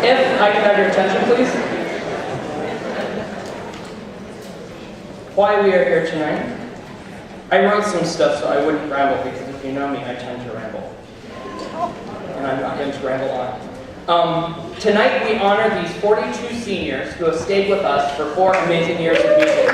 If I can have your attention, please. Why we are here tonight. I wrote some stuff so I wouldn't ramble, because if you know me, I tend to ramble. And I'm not going to ramble on. Tonight we honor these 42 seniors who have stayed with us for 4 amazing years of music.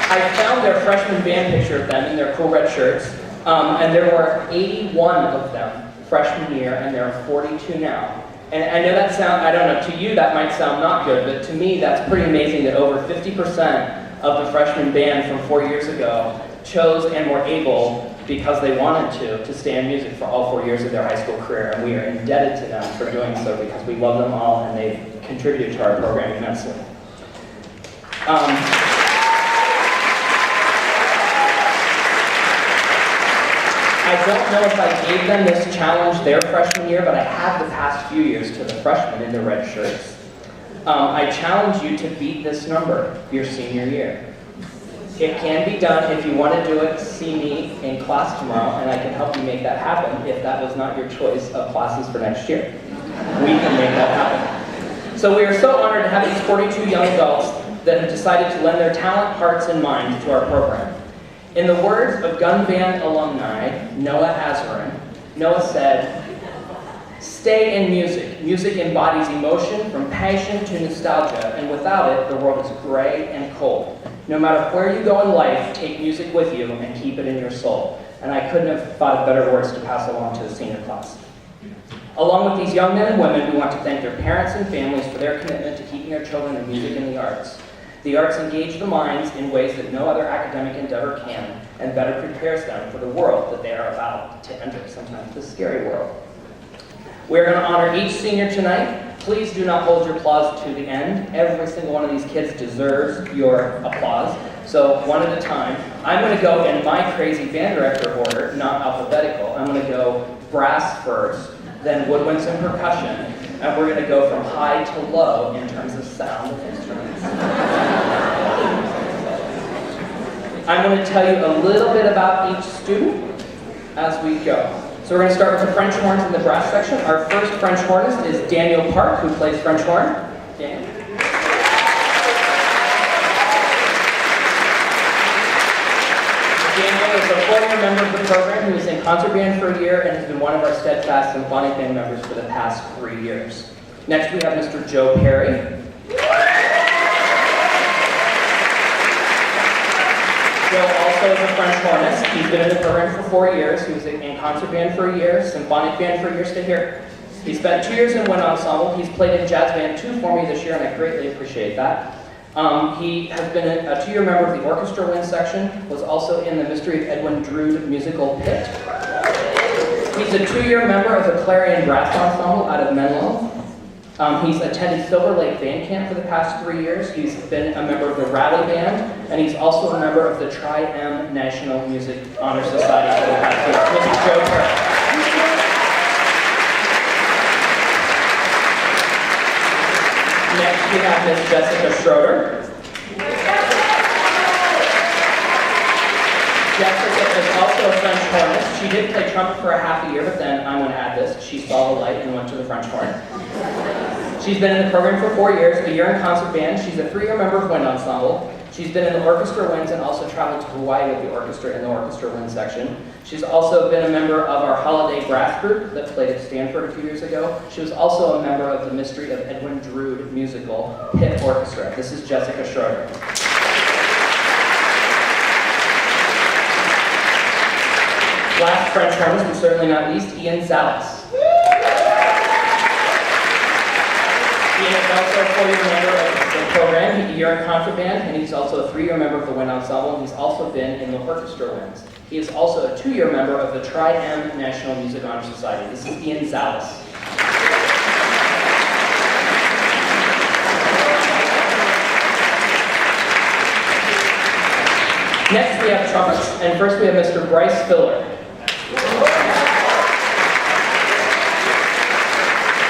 I found their freshman band picture of them in their cool red shirts, and there were 81 of them freshman year, and there are 42 now. And I know that I don't know, to you that might sound not good, but to me that's pretty amazing that over 50% of the freshman band from 4 years ago chose and were able, because they wanted to stay in music for all 4 years of their high school career, and we are indebted to them for doing so because we love them all and they've contributed to our program immensely. I don't know if I gave them this challenge their freshman year, but I have the past few years to the freshmen in the red shirts. I challenge you to beat this number your senior year. It can be done. If you want to do it, see me in class tomorrow, and I can help you make that happen if that was not your choice of classes for next year. We can make that happen. So we are so honored to have these 42 young adults that have decided to lend their talent, hearts, and minds to our program. In the words of Gun Band alumni Noah Azarin, Noah said, "Stay in music. Music embodies emotion from passion to nostalgia, and without it, the world is gray and cold. No matter where you go in life, take music with you and keep it in your soul." And I couldn't have thought of better words to pass along to the senior class. Along with these young men and women, we want to thank their parents and families for their commitment to keeping their children in music and the arts. The arts engage the minds in ways that no other academic endeavor can, and better prepares them for the world that they are about to enter, sometimes the scary world. We're going to honor each senior tonight. Please do not hold your applause to the end. Every single one of these kids deserves your applause. So one at a time. I'm going to go in my crazy band director order, not alphabetical. I'm going to go brass first, then woodwinds and percussion, and we're going to go from high to low in terms of sound of instruments. I'm going to tell you a little bit about each student as we go. So we're going to start with the French horns in the brass section. Our first French hornist is Daniel Park, who plays French horn. Daniel. Daniel is a 4-year member of the program who is in concert band for a year and has been one of our steadfast symphonic band members for the past 3 years. Next we have Mr. Joe Perry. Joe also is a French hornist. He's been in the program for 4 years. He was in concert band for a year, symphonic band for a year, stay here. He spent 2 years in wind ensemble. He's played in jazz band 2 for me this year, and I greatly appreciate that. He has been a 2-year member of the orchestra wind section, was also in the Mystery of Edwin Drood musical Pit. He's a 2-year member of the Clarion Brass Ensemble out of Menlo. He's attended Silver Lake Band Camp for the past 3 years. He's been a member of the Rally Band, and he's also a member of the Tri-M National Music Honor Society for the past 2 years. Mr. Joe Perry. Next we have Ms. Jessica Schroeder. Jessica is also a French hornist. She did play trumpet for a half a year, but then I'm going to add this. She saw the light and went to the French horn. She's been in the program for 4 years, a year in concert band. She's a 3-year member of wind ensemble. She's been in the orchestra winds and also traveled to Hawaii with the orchestra in the orchestra wind section. She's also been a member of our holiday brass group that played at Stanford a few years ago. She was also a member of the Mystery of Edwin Drood musical Pit Orchestra. This is Jessica Schroeder. Last French hornist, but certainly not least, Ian Salas. Ian is also a 4-year member of the program, a year in concert band, and he's also a 3-year member of the wind ensemble, and he's also been in the orchestra winds. He is also a 2-year member of the Tri-M National Music Honor Society. This is Ian Salas. Next we have trumpets, and first we have Mr. Bryce Filler.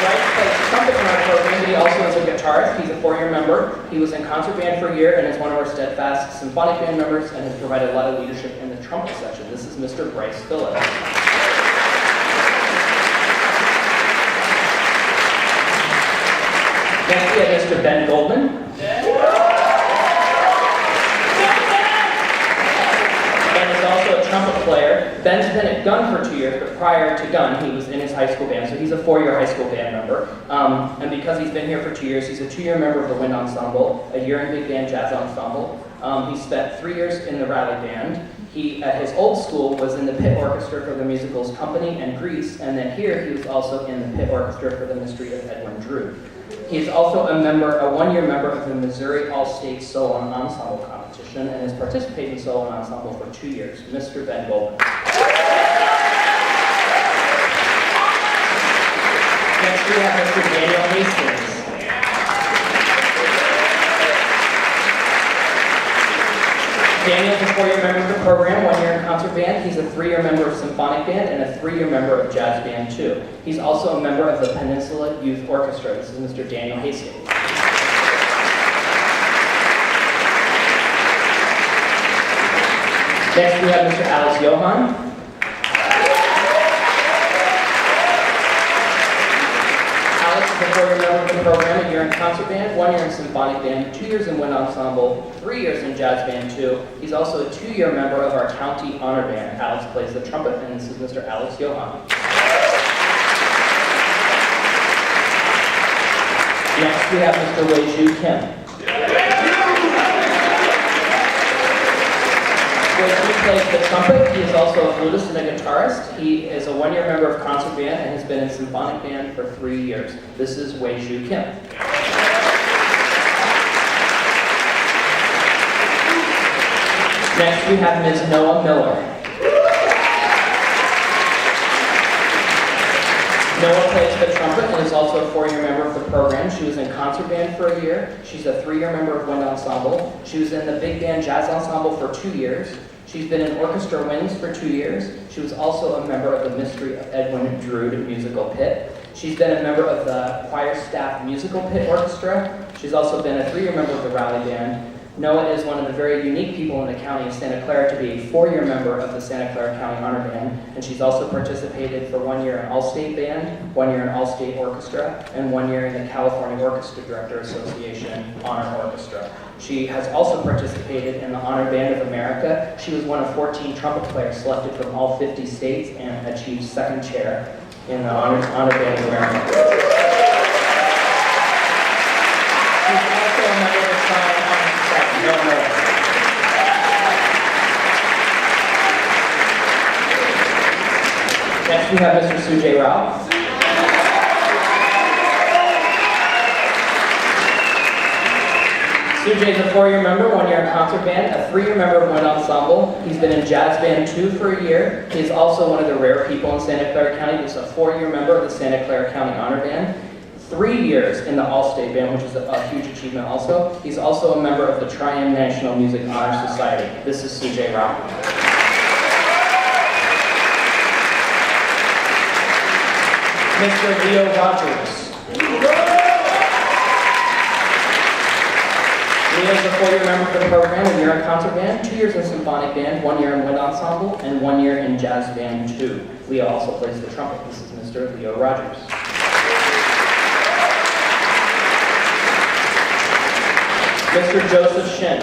Bryce plays trumpet in our program, but he also is a guitar guitarist. He's a 4-year member. He was in concert band for a year and is one of our steadfast symphonic band members and has provided a lot of leadership in the trumpet section. This is Mr. Bryce Phillips. Next we have Mr. Ben Goldman. Ben is also a trumpet player. Ben's been at Gunn for 2 years, but prior to Gunn, he was in his high school band, so he's a 4-year high school band member. And because he's been here for 2 years, he's a 2-year member of the Wind Ensemble, a year in Big Band Jazz Ensemble. He spent 3 years in the Rally Band. He, at his old school, was in the pit orchestra for the musicals Company and Grease, and then here he was also in the pit orchestra for the Mystery of Edwin Drood. He is also a 1-year member of the Missouri All-State Solo Ensemble competition and has participated in solo ensemble for 2 years. Mr. Ben Goldman. Next we have Mr. Daniel Hastings. Daniel's a 4-year member of the program, 1 year in concert band. He's a 3-year member of symphonic band and a 3-year member of jazz band too. He's also a member of the Peninsula Youth Orchestra. This is Mr. Daniel Hastings. Next we have Mr. Alex Johan. Alex is a 4-year member of the program, a year in concert band, 1 year in symphonic band, 2 years in wind ensemble, 3 years in jazz band too. He's also a 2-year member of our county honor band. Alex plays the trumpet, and this is Mr. Alex Johan. Next we have Mr. Wei-Ju Kim. Wei-Ju plays the trumpet. He is also a flutist and a guitarist. He is a 1-year member of concert band and has been in symphonic band for 3 years. This is Wei-Ju Kim. Next we have Ms. Noah Miller. Noah plays the trumpet and is also a 4-year member of the program. She was in concert band for a year. She's a 3-year member of wind ensemble. She was in the big band jazz ensemble for 2 years. She's been in orchestra winds for 2 years. She was also a member of the Mystery of Edwin Drood musical pit. She's been a member of the choir staff musical pit orchestra. She's also been a 3-year member of the Rally Band. Noah is one of the very unique people in the county of Santa Clara to be a 4-year member of the Santa Clara County Honor Band, and she's also participated for 1 year in All-State Band, 1 year in All-State Orchestra, and 1 year in the California Orchestra Director Association Honor Orchestra. She has also participated in the Honor Band of America. She was one of 14 trumpet players selected from all 50 states and achieved 2nd chair in the Honor Band of America. She's also a member of the Triumph Honor Society. Next we have Mr. Sujay Rao. Sujay is a 4-year member, 1 year in concert band, a 3-year member of wind ensemble. He's been in jazz band too for a year. He is also one of the rare people in Santa Clara County. He's a 4-year member of the Santa Clara County Honor Band, 3 years in the All-State Band, which is a huge achievement also. He's also a member of the Triumph National Music Honor Society. This is Sujay Rao. Mr. Leo Rogers. Leo is a 4-year member of the program, a year in concert band, 2 years in symphonic band, 1 year in wind ensemble, and 1 year in jazz band too. Leo also plays the trumpet. This is Mr. Leo Rogers. Mr. Joseph Shin.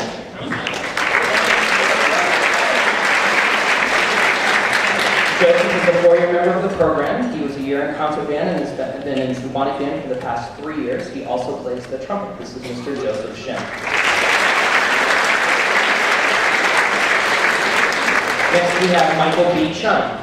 Joseph is a 4-year member of the program. He was a year in concert band and has been in symphonic band for the past 3 years. He also plays the trumpet. This is Mr. Joseph Shin. Next we have Michael B. Chun.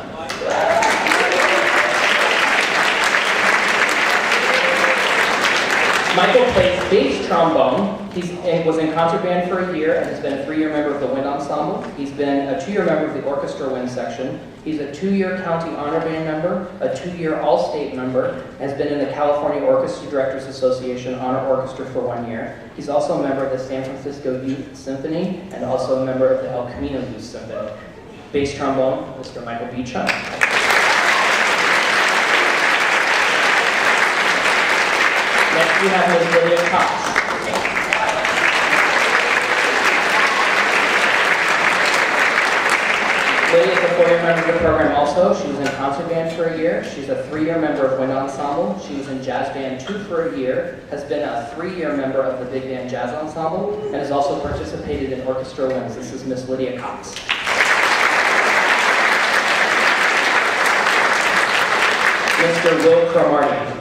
Michael plays bass trombone. He was in concert band for a year and has been a 3-year member of the wind ensemble. He's been a 2-year member of the orchestra wind section. He's a 2-year county honor band member, a 2-year all-state member, has been in the California Orchestra Directors Association honor orchestra for 1 year. He's also a member of the San Francisco Youth Symphony and also a member of the El Camino Youth Symphony. Bass trombone, Mr. Michael B. Chun. Next we have Ms. Lydia Cox. Lydia is a 4-year member of the program also. She was in concert band for a year. She's a 3-year member of Wind Ensemble. She was in Jazz Band 2 for a year, has been a 3-year member of the Big Band Jazz Ensemble, and has also participated in orchestra winds. This is Miss Lydia Cox. Mr. Will Cromartie.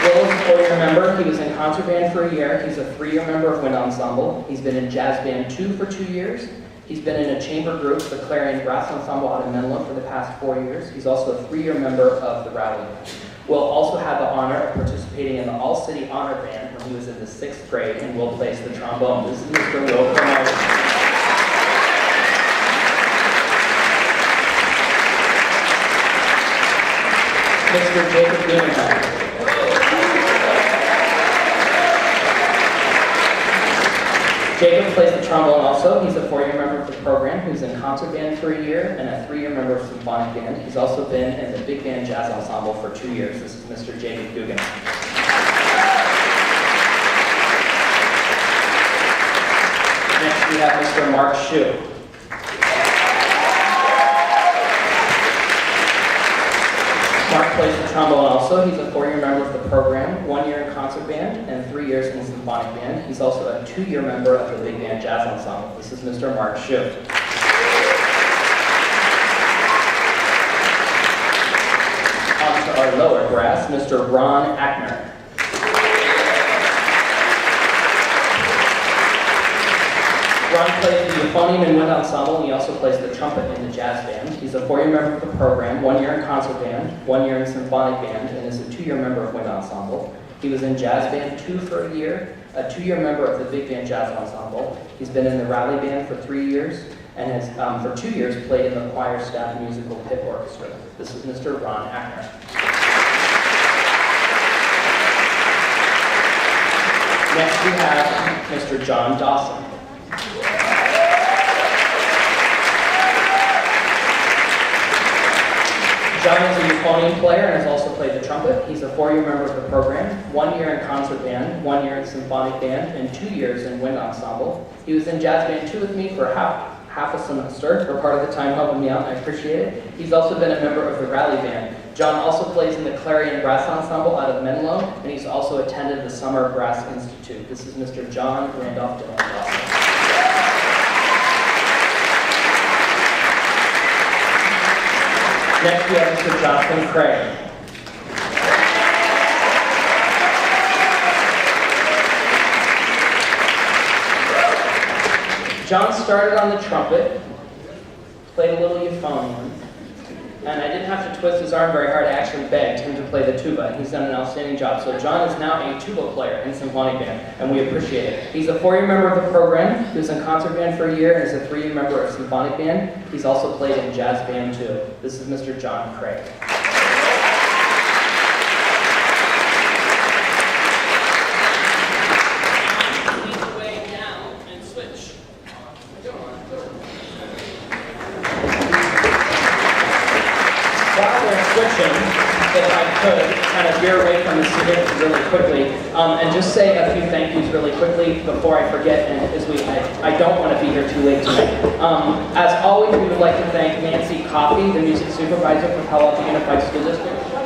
Will is a 4-year member. He was in concert band for a year. He's a 3-year member of Wind Ensemble. He's been in Jazz Band 2 for 2 years. He's been in a chamber group, the Clarion Brass Ensemble out of Menlo for the past 4 years. He's also a 3-year member of the Rowley Band. Will also had the honor of participating in the All-City Honor Band when he was in the 6th grade, and Will plays the trombone. This is Mr. Will Cromartie. Mr. Jacob Guggenheim. Jacob plays the trombone also. He's a 4-year member of the program. He was in concert band for a year and a 3-year member of symphonic band. He's also been in the Big Band Jazz Ensemble for 2 years. This is Mr. Jacob Guggenheim. Next we have Mr. Mark Shue. Mark plays the trombone also. He's a 4-year member of the program, 1 year in concert band, and 3 years in symphonic band. He's also a 2-year member of the Big Band Jazz Ensemble. This is Mr. Mark Shue. On to our lower brass, Mr. Ron Ackner. Ron plays the euphonium and wind ensemble, and he also plays the trumpet in the jazz band. He's a 4-year member of the program, 1 year in concert band, 1 year in symphonic band, and is a 2-year member of wind ensemble. He was in jazz band 2 for a year, a 2-year member of the Big Band Jazz Ensemble. He's been in the Rowley Band for 3 years, and has, for 2 years, played in the choir staff musical pit orchestra. This is Mr. Ron Ackner. Next we have Mr. John Dawson. John is a euphonium player and has also played the trumpet. He's a 4-year member of the program, 1 year in concert band, 1 year in symphonic band, and 2 years in wind ensemble. He was in jazz band 2 with me for half a semester, for part of the time helping me out, and I appreciate it. He's also been a member of the Rowley Band. John also plays in the Clarion Brass Ensemble out of Menlo, and he's also attended the Summer Brass Institute. This is Mr. John Randolph Dillon Dawson. Next we have Mr. Jonathan Craig. John started on the trumpet, played a little euphonium, and I didn't have to twist his arm very hard. I actually begged him to play the tuba, and he's done an outstanding job. So John is now a tuba player in symphonic band, and we appreciate it. He's a 4-year member of the program. He was in concert band for a year and is a 3-year member of symphonic band. He's also played in jazz band too. This is Mr. John Craig. If I could, kind of veer away from the subject really quickly, and just say a few thank yous really quickly before I forget, and I don't want to be here too late tonight. As always, we would like to thank Nancy Coffey, the music supervisor for Palo Alto Unified School District.